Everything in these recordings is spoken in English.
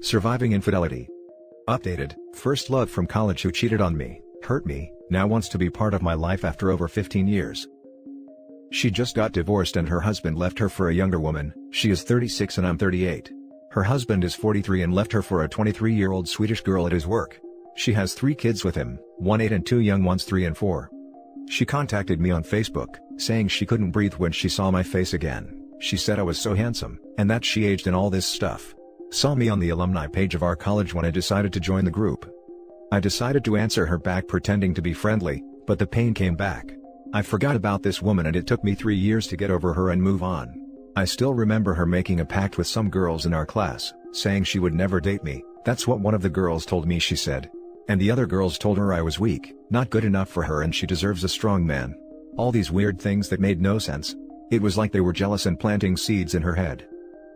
Surviving infidelity. Updated, first love from college who cheated on me, hurt me, now wants to be part of my life after over 15 years. She just got divorced and her husband left her for a younger woman. She is 36 and I'm 38. Her husband is 43 and left her for a 23-year-old Swedish girl at his work. She has 3 kids with him, one 8 and 2 young ones 3 and 4. She contacted me on Facebook, saying she couldn't breathe when she saw my face again. She said I was so handsome, and that she aged and all this stuff. Saw me on the alumni page of our college when I decided to join the group. I decided to answer her back pretending to be friendly, but the pain came back. I forgot about this woman and it took me 3 years to get over her and move on. I still remember her making a pact with some girls in our class, saying she would never date me. That's what one of the girls told me, she said. And the other girls told her I was weak, not good enough for her and she deserves a strong man. All these weird things that made no sense. It was like they were jealous and planting seeds in her head.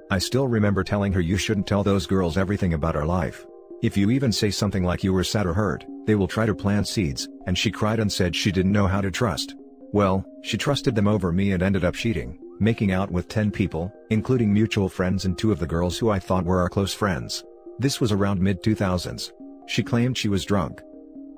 I still remember telling her, you shouldn't tell those girls everything about our life. If you even say something like you were sad or hurt, they will try to plant seeds, and she cried and said she didn't know how to trust. Well, she trusted them over me and ended up cheating, making out with 10 people, including mutual friends and 2 of the girls who I thought were our close friends. This was around mid-2000s. She claimed she was drunk.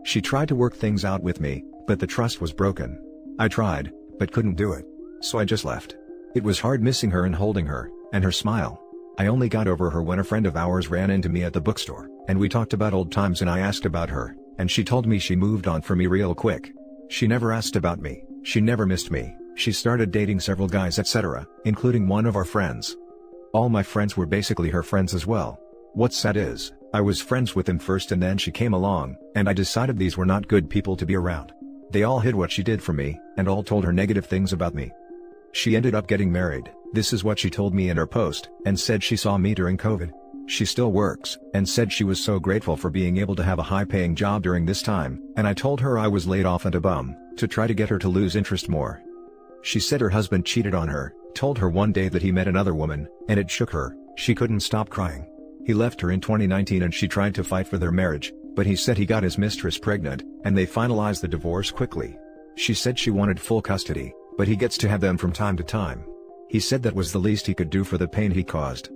She tried to work things out with me, but the trust was broken. I tried, but couldn't do it. So I just left. It was hard missing her and holding her, and her smile. I only got over her when a friend of ours ran into me at the bookstore, and we talked about old times and I asked about her, and she told me she moved on from me real quick. She never asked about me, she never missed me, she started dating several guys etc., including one of our friends. All my friends were basically her friends as well. What's sad is, I was friends with them first and then she came along, and I decided these were not good people to be around. They all hid what she did for me, and all told her negative things about me. She ended up getting married. This is what she told me in her post, and said she saw me during COVID. She still works, and said she was so grateful for being able to have a high-paying job during this time, and I told her I was laid off and a bum, to try to get her to lose interest more. She said her husband cheated on her, told her one day that he met another woman, and it shook her. She couldn't stop crying. He left her in 2019 and she tried to fight for their marriage, but he said he got his mistress pregnant, and they finalized the divorce quickly. She said she wanted full custody, but he gets to have them from time to time. He said that was the least he could do for the pain he caused.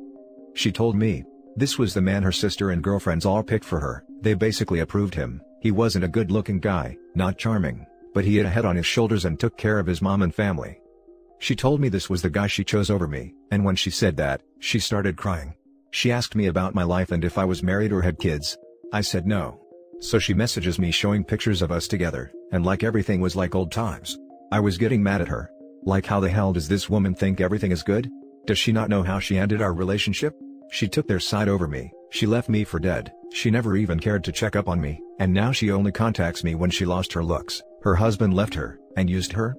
She told me, this was the man her sister and girlfriends all picked for her. They basically approved him. He wasn't a good-looking guy, not charming, but he had a head on his shoulders and took care of his mom and family. She told me this was the guy she chose over me, and when she said that, she started crying. She asked me about my life and if I was married or had kids. I said no. So she messages me showing pictures of us together, and like everything was like old times. I was getting mad at her. Like, how the hell does this woman think everything is good? Does she not know how she ended our relationship? She took their side over me, she left me for dead, she never even cared to check up on me, and now she only contacts me when she lost her looks. Her husband left her, and used her?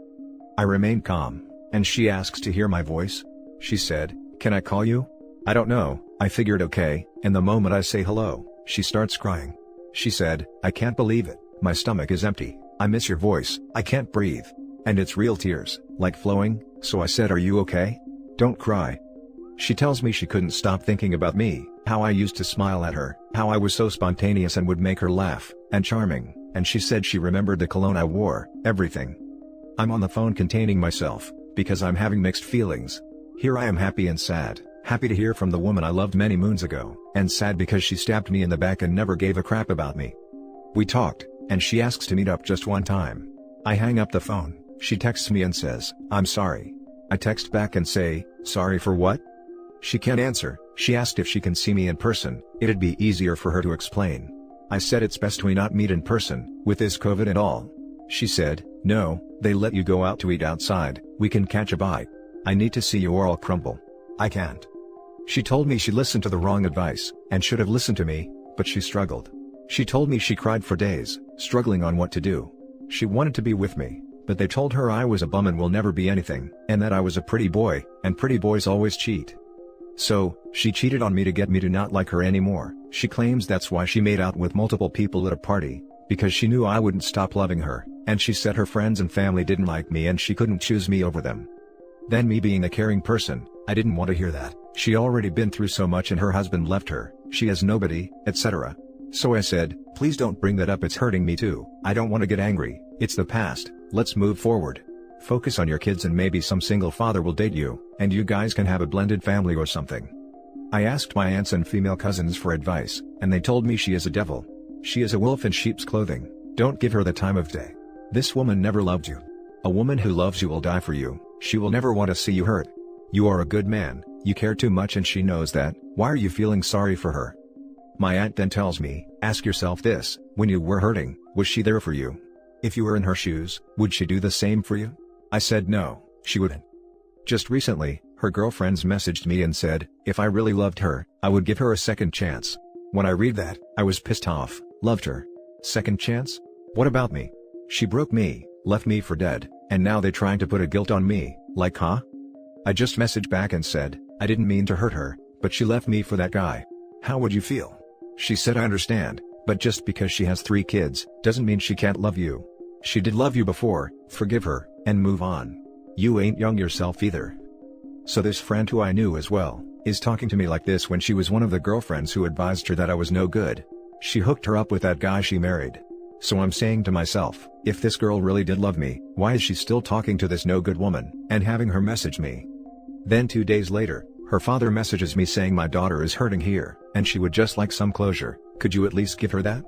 I remained calm, and she asks to hear my voice. She said, can I call you? I don't know. I figured okay, and the moment I say hello, she starts crying. She said, I can't believe it, my stomach is empty, I miss your voice, I can't breathe. And it's real tears, like flowing, so I said, are you okay? Don't cry. She tells me she couldn't stop thinking about me, how I used to smile at her, how I was so spontaneous and would make her laugh, and charming, and she said she remembered the cologne I wore, everything. I'm on the phone containing myself, because I'm having mixed feelings. Here I am, happy and sad, happy to hear from the woman I loved many moons ago, and sad because she stabbed me in the back and never gave a crap about me. We talked, and she asks to meet up just one time. I hang up the phone. She texts me and says, I'm sorry. I text back and say, sorry for what? She can't answer. She asked if she can see me in person, it'd be easier for her to explain. I said it's best we not meet in person, with this COVID and all. She said, no, they let you go out to eat outside, we can catch a bite. I need to see you or I'll crumble. I can't. She told me she listened to the wrong advice, and should have listened to me, but she struggled. She told me she cried for days, struggling on what to do. She wanted to be with me, but they told her I was a bum and will never be anything, and that I was a pretty boy, and pretty boys always cheat. So, she cheated on me to get me to not like her anymore. She claims that's why she made out with multiple people at a party, because she knew I wouldn't stop loving her, and she said her friends and family didn't like me and she couldn't choose me over them. Then me being a caring person, I didn't want to hear that. She already been through so much and her husband left her, she has nobody, etc. So I said, please don't bring that up, it's hurting me too. I don't want to get angry, it's the past, let's move forward. Focus on your kids and maybe some single father will date you, and you guys can have a blended family or something. I asked my aunts and female cousins for advice, and they told me she is a devil. She is a wolf in sheep's clothing. Don't give her the time of day. This woman never loved you. A woman who loves you will die for you. She will never want to see you hurt. You are a good man, you care too much and she knows that. Why are you feeling sorry for her? My aunt then tells me, ask yourself this, when you were hurting, was she there for you? If you were in her shoes, would she do the same for you? I said no, she wouldn't. Just recently, her girlfriends messaged me and said, if I really loved her, I would give her a second chance. When I read that, I was pissed off. Loved her. Second chance? What about me? She broke me, left me for dead, and now they trying to put a guilt on me, like huh? I just messaged back and said, I didn't mean to hurt her, but she left me for that guy. How would you feel? She said I understand, but just because she has 3 kids, doesn't mean she can't love you. She did love you before, forgive her, and move on. You ain't young yourself either. So this friend who I knew as well, is talking to me like this when she was one of the girlfriends who advised her that I was no good. She hooked her up with that guy she married. So I'm saying to myself, if this girl really did love me, why is she still talking to this no good woman, and having her message me? Then 2 days later, her father messages me saying my daughter is hurting here, and she would just like some closure. Could you at least give her that?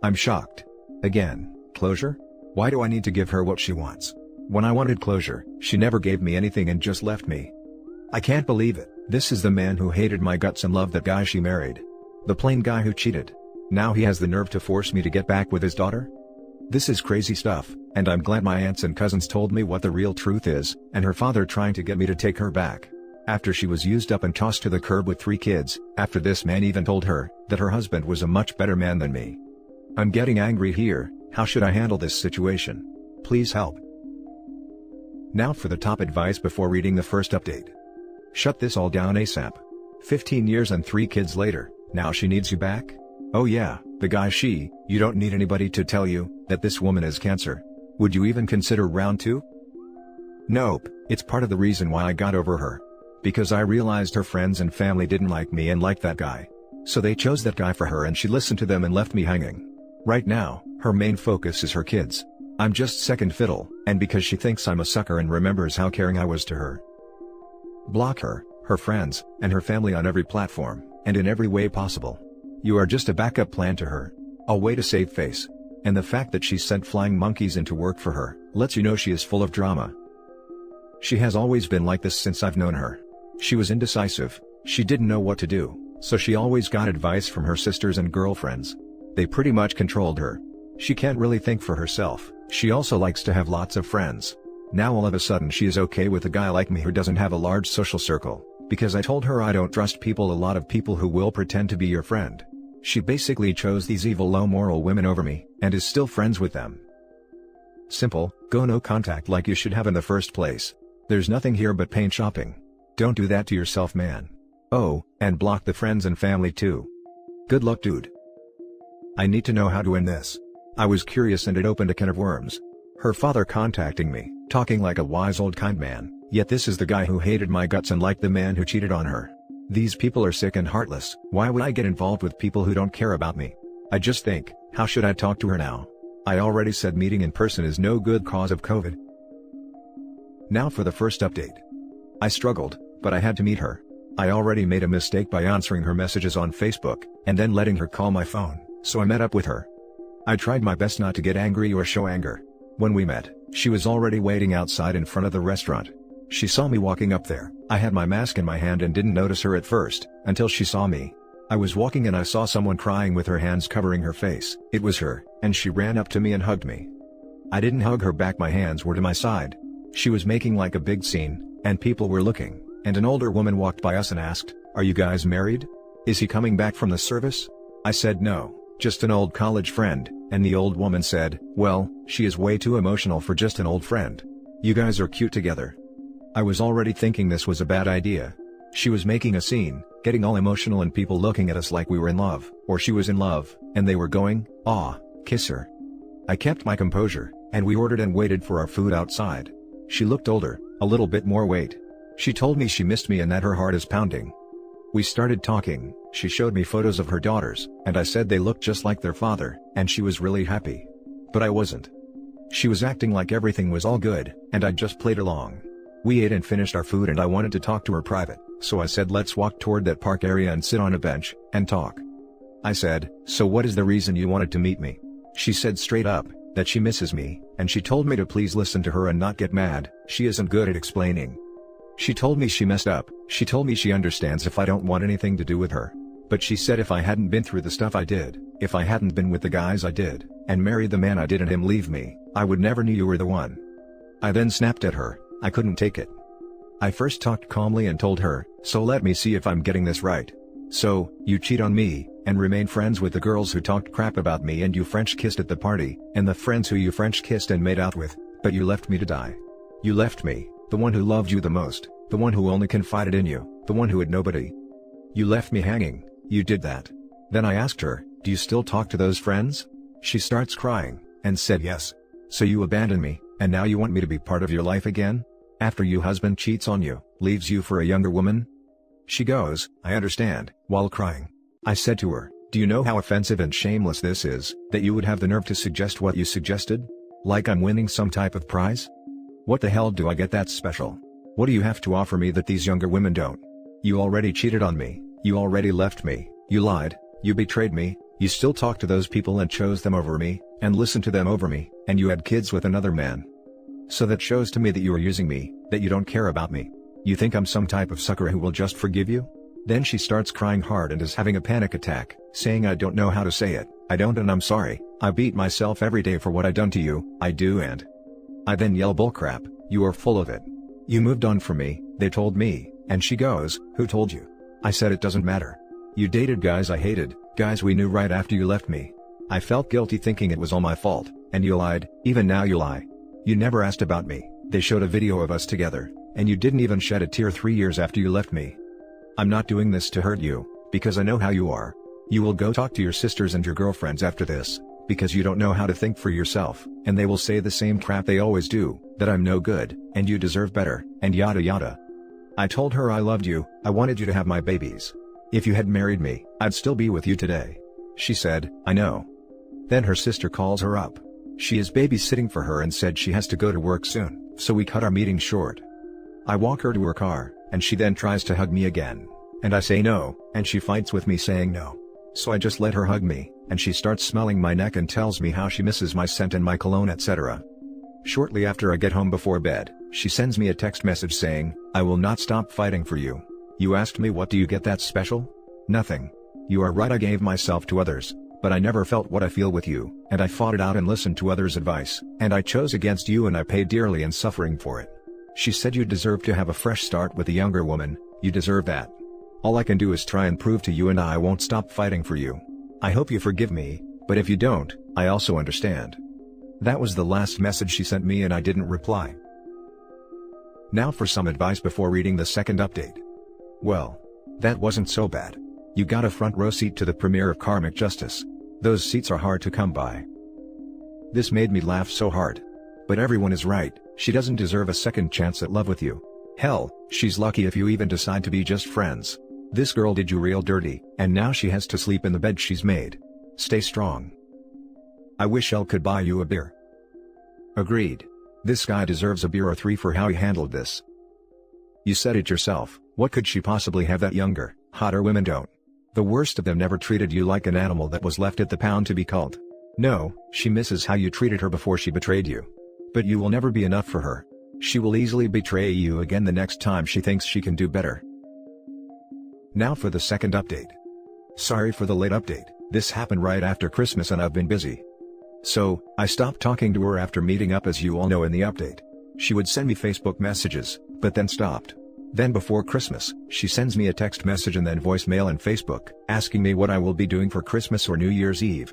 I'm shocked. Again, closure? Why do I need to give her what she wants? When I wanted closure, she never gave me anything and just left me. I can't believe it. This is the man who hated my guts and loved that guy she married. The plain guy who cheated. Now he has the nerve to force me to get back with his daughter? This is crazy stuff, and I'm glad my aunts and cousins told me what the real truth is, and her father trying to get me to take her back. After she was used up and tossed to the curb with 3 kids, after this man even told her that her husband was a much better man than me. I'm getting angry here. How should I handle this situation? Please help. Now for the top advice before reading the first update. Shut this all down ASAP. 15 years and 3 kids later, now she needs you back? Oh yeah, the guy you don't need anybody to tell you that this woman is cancer. Would you even consider round 2? Nope, it's part of the reason why I got over her. Because I realized her friends and family didn't like me and liked that guy. So they chose that guy for her and she listened to them and left me hanging. Right now, her main focus is her kids. I'm just second fiddle, and because she thinks I'm a sucker and remembers how caring I was to her. Block her, her friends, and her family on every platform, and in every way possible. You are just a backup plan to her. A way to save face. And the fact that she sent flying monkeys into work for her, lets you know she is full of drama. She has always been like this since I've known her. She was indecisive, she didn't know what to do, so she always got advice from her sisters and girlfriends. They pretty much controlled her. She can't really think for herself, she also likes to have lots of friends. Now all of a sudden she is okay with a guy like me who doesn't have a large social circle, because I told her I don't trust people, a lot of people who will pretend to be your friend. She basically chose these evil low moral women over me, and is still friends with them. Simple, go no contact like you should have in the first place. There's nothing here but paint shopping. Don't do that to yourself, man. Oh, and block the friends and family too. Good luck, dude. I need to know how to end this. I was curious and it opened a can of worms. Her father contacting me, talking like a wise old kind man, yet this is the guy who hated my guts and liked the man who cheated on her. These people are sick and heartless. Why would I get involved with people who don't care about me? I just think, how should I talk to her now? I already said meeting in person is no good cause of COVID. Now for the first update. I struggled, but I had to meet her. I already made a mistake by answering her messages on Facebook, and then letting her call my phone, so I met up with her. I tried my best not to get angry or show anger. When we met, she was already waiting outside in front of the restaurant. She saw me walking up there. I had my mask in my hand and didn't notice her at first, until she saw me. I was walking and I saw someone crying with her hands covering her face. It was her, and she ran up to me and hugged me. I didn't hug her back, my hands were to my side. She was making like a big scene, and people were looking, and an older woman walked by us and asked, "Are you guys married? Is he coming back from the service?" I said no, just an old college friend, and the old woman said, "Well, she is way too emotional for just an old friend. You guys are cute together." I was already thinking this was a bad idea. She was making a scene, getting all emotional and people looking at us like we were in love, or she was in love, and they were going, "Aw, kiss her." I kept my composure, and we ordered and waited for our food outside. She looked older, a little bit more weight. She told me she missed me and that her heart is pounding. We started talking, she showed me photos of her daughters, and I said they looked just like their father, and she was really happy. But I wasn't. She was acting like everything was all good, and I just played along. We ate and finished our food and I wanted to talk to her private. so I said let's walk toward that park area and sit on a bench, and talk. I said, so what is the reason you wanted to meet me? She said straight up, that she misses me, and she told me to please listen to her and not get mad, she isn't good at explaining. She told me she messed up, she told me she understands if I don't want anything to do with her. But she said if I hadn't been through the stuff I did, if I hadn't been with the guys I did, and married the man I did and him leave me, I would never knew you were the one. I then snapped at her, I couldn't take it. I first talked calmly and told her, so let me see if I'm getting this right. So, you cheat on me, and remain friends with the girls who talked crap about me and you French kissed at the party, and the friends who you French kissed and made out with, but you left me to die. You left me, the one who loved you the most, the one who only confided in you, the one who had nobody. You left me hanging, you did that. Then I asked her, do you still talk to those friends? She starts crying, and said yes. So you abandoned me, and now you want me to be part of your life again? After your husband cheats on you, leaves you for a younger woman? She goes, I understand, while crying. I said to her, do you know how offensive and shameless this is, that you would have the nerve to suggest what you suggested? Like I'm winning some type of prize? What the hell do I get that's special? What do you have to offer me that these younger women don't? You already cheated on me, you already left me, you lied, you betrayed me, you still talk to those people and chose them over me, and listened to them over me, and you had kids with another man. So that shows to me that you are using me, that you don't care about me. You think I'm some type of sucker who will just forgive you? Then she starts crying hard and is having a panic attack, saying I don't know how to say it, I don't and I'm sorry, I beat myself every day for what I done to you, I do and. I then yell bullcrap, you are full of it. You moved on from me, they told me, and she goes, who told you? I said it doesn't matter. You dated guys I hated, guys we knew right after you left me. I felt guilty thinking it was all my fault, and you lied, even now you lie. You never asked about me, they showed a video of us together, and you didn't even shed a tear 3 years after you left me. I'm not doing this to hurt you, because I know how you are. You will go talk to your sisters and your girlfriends after this, because you don't know how to think for yourself, and they will say the same crap they always do, that I'm no good, and you deserve better, and yada yada. I told her I loved you, I wanted you to have my babies. If you had married me, I'd still be with you today. She said, I know. Then her sister calls her up. She is babysitting for her and said she has to go to work soon, so we cut our meeting short. I walk her to her car, and she then tries to hug me again. And I say no, and she fights with me saying no. So I just let her hug me, and she starts smelling my neck and tells me how she misses my scent and my cologne etc. Shortly after I get home before bed, she sends me a text message saying, I will not stop fighting for you. You asked me what do you get that's special? Nothing. You are right I gave myself to others, but I never felt what I feel with you, and I fought it out and listened to others' advice, and I chose against you and I paid dearly in suffering for it. She said you deserve to have a fresh start with a younger woman, you deserve that. All I can do is try and prove to you and I won't stop fighting for you. I hope you forgive me, but if you don't, I also understand. That was the last message she sent me and I didn't reply. Now for some advice before reading the second update. Well, that wasn't so bad. You got a front row seat to the premiere of Karmic Justice. Those seats are hard to come by. This made me laugh so hard. But everyone is right, she doesn't deserve a second chance at love with you. Hell, she's lucky if you even decide to be just friends. This girl did you real dirty, and now she has to sleep in the bed she's made. Stay strong. I wish Elle could buy you a beer. Agreed. This guy deserves a beer or 3 for how he handled this. You said it yourself, what could she possibly have that younger, hotter women don't? The worst of them never treated you like an animal that was left at the pound to be culled. No, she misses how you treated her before she betrayed you. But you will never be enough for her. She will easily betray you again the next time she thinks she can do better. Now for the second update. Sorry for the late update, this happened right after Christmas and I've been busy. So, I stopped talking to her after meeting up as you all know in the update. She would send me Facebook messages, but then stopped. Then before Christmas, she sends me a text message and then voicemail and Facebook, asking me what I will be doing for Christmas or New Year's Eve.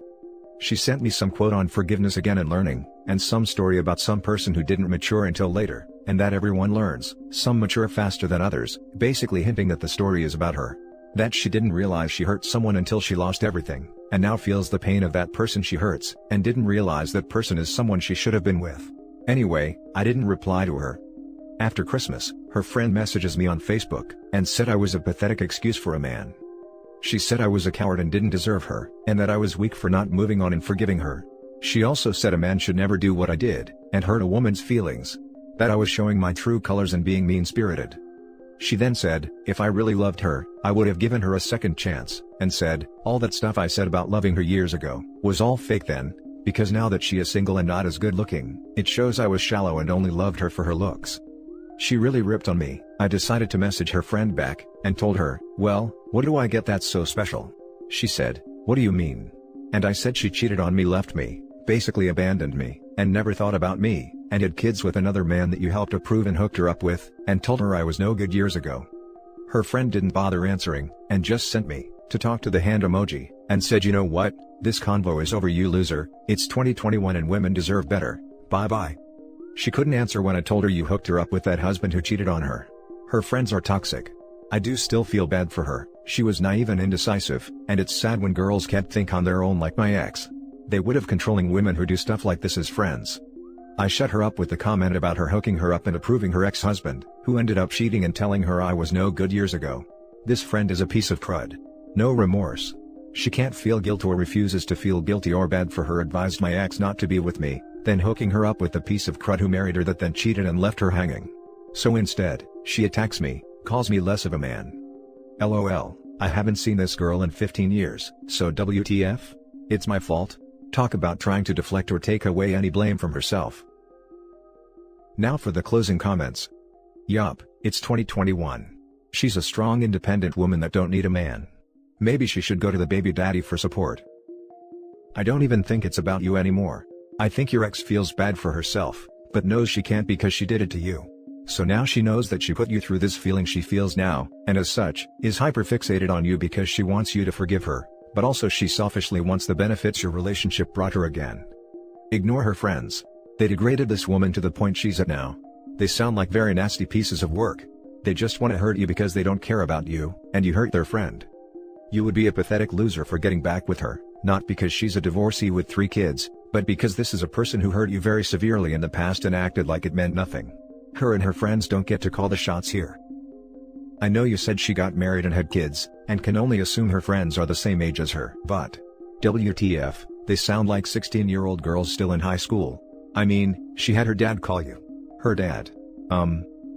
She sent me some quote on forgiveness again and learning, and some story about some person who didn't mature until later, and that everyone learns, some mature faster than others, basically hinting that the story is about her. That she didn't realize she hurt someone until she lost everything, and now feels the pain of that person she hurts, and didn't realize that person is someone she should have been with. Anyway, I didn't reply to her. After Christmas, her friend messages me on Facebook, and said I was a pathetic excuse for a man. She said I was a coward and didn't deserve her, and that I was weak for not moving on and forgiving her. She also said a man should never do what I did, and hurt a woman's feelings. That I was showing my true colors and being mean-spirited. She then said, if I really loved her, I would have given her a second chance, and said, all that stuff I said about loving her years ago, was all fake then, because now that she is single and not as good looking, it shows I was shallow and only loved her for her looks. She really ripped on me. I decided to message her friend back, and told her, well, what do I get that's so special? She said, what do you mean? And I said she cheated on me, left me, basically abandoned me, and never thought about me, and had kids with another man that you helped approve and hooked her up with, and told her I was no good years ago. Her friend didn't bother answering, and just sent me, to talk to the hand emoji, and said, you know what, this convo is over, you loser, it's 2021 and women deserve better, bye bye. She couldn't answer when I told her you hooked her up with that husband who cheated on her. Her friends are toxic. I do still feel bad for her. She was naive and indecisive, and it's sad when girls can't think on their own like my ex. They would have controlling women who do stuff like this as friends. I shut her up with the comment about her hooking her up and approving her ex-husband, who ended up cheating and telling her I was no good years ago. This friend is a piece of crud. No remorse. She can't feel guilt or refuses to feel guilty or bad for her, advised my ex not to be with me, then hooking her up with the piece of crud who married her that then cheated and left her hanging. So instead, she attacks me, calls me less of a man. LOL, I haven't seen this girl in 15 years, so WTF? It's my fault? Talk about trying to deflect or take away any blame from herself. Now for the closing comments. Yup, it's 2021. She's a strong independent woman that don't need a man. Maybe she should go to the baby daddy for support. I don't even think it's about you anymore. I think your ex feels bad for herself, but knows she can't because she did it to you. So now she knows that she put you through this feeling she feels now, and as such, is hyperfixated on you because she wants you to forgive her, but also she selfishly wants the benefits your relationship brought her again. Ignore her friends. They degraded this woman to the point she's at now. They sound like very nasty pieces of work. They just want to hurt you because they don't care about you, and you hurt their friend. You would be a pathetic loser for getting back with her, not because she's a divorcee with 3 kids, but because this is a person who hurt you very severely in the past and acted like it meant nothing. Her and her friends don't get to call the shots here. I know you said she got married and had kids, and can only assume her friends are the same age as her, but WTF, they sound like 16-year-old girls still in high school. I mean, she had her dad call you. Her dad.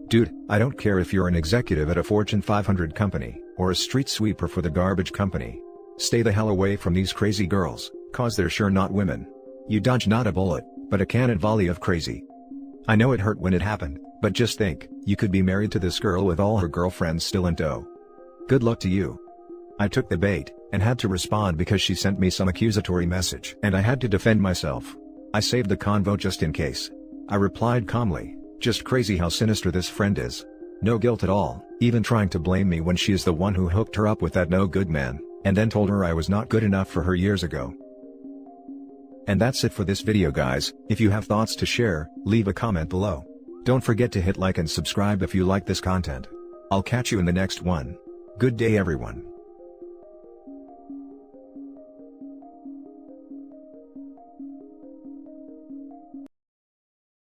Dude, I don't care if you're an executive at a Fortune 500 company, or a street sweeper for the garbage company. Stay the hell away from these crazy girls, cause they're sure not women. You dodge not a bullet, but a cannon volley of crazy. I know it hurt when it happened, but just think, you could be married to this girl with all her girlfriends still in tow. Good luck to you. I took the bait, and had to respond because she sent me some accusatory message and I had to defend myself. I saved the convo just in case. I replied calmly, just crazy how sinister this friend is. No guilt at all, even trying to blame me when she is the one who hooked her up with that no good man, and then told her I was not good enough for her years ago. And that's it for this video, guys. If you have thoughts to share, leave a comment below. Don't forget to hit like and subscribe if you like this content. I'll catch you in the next one. Good day everyone.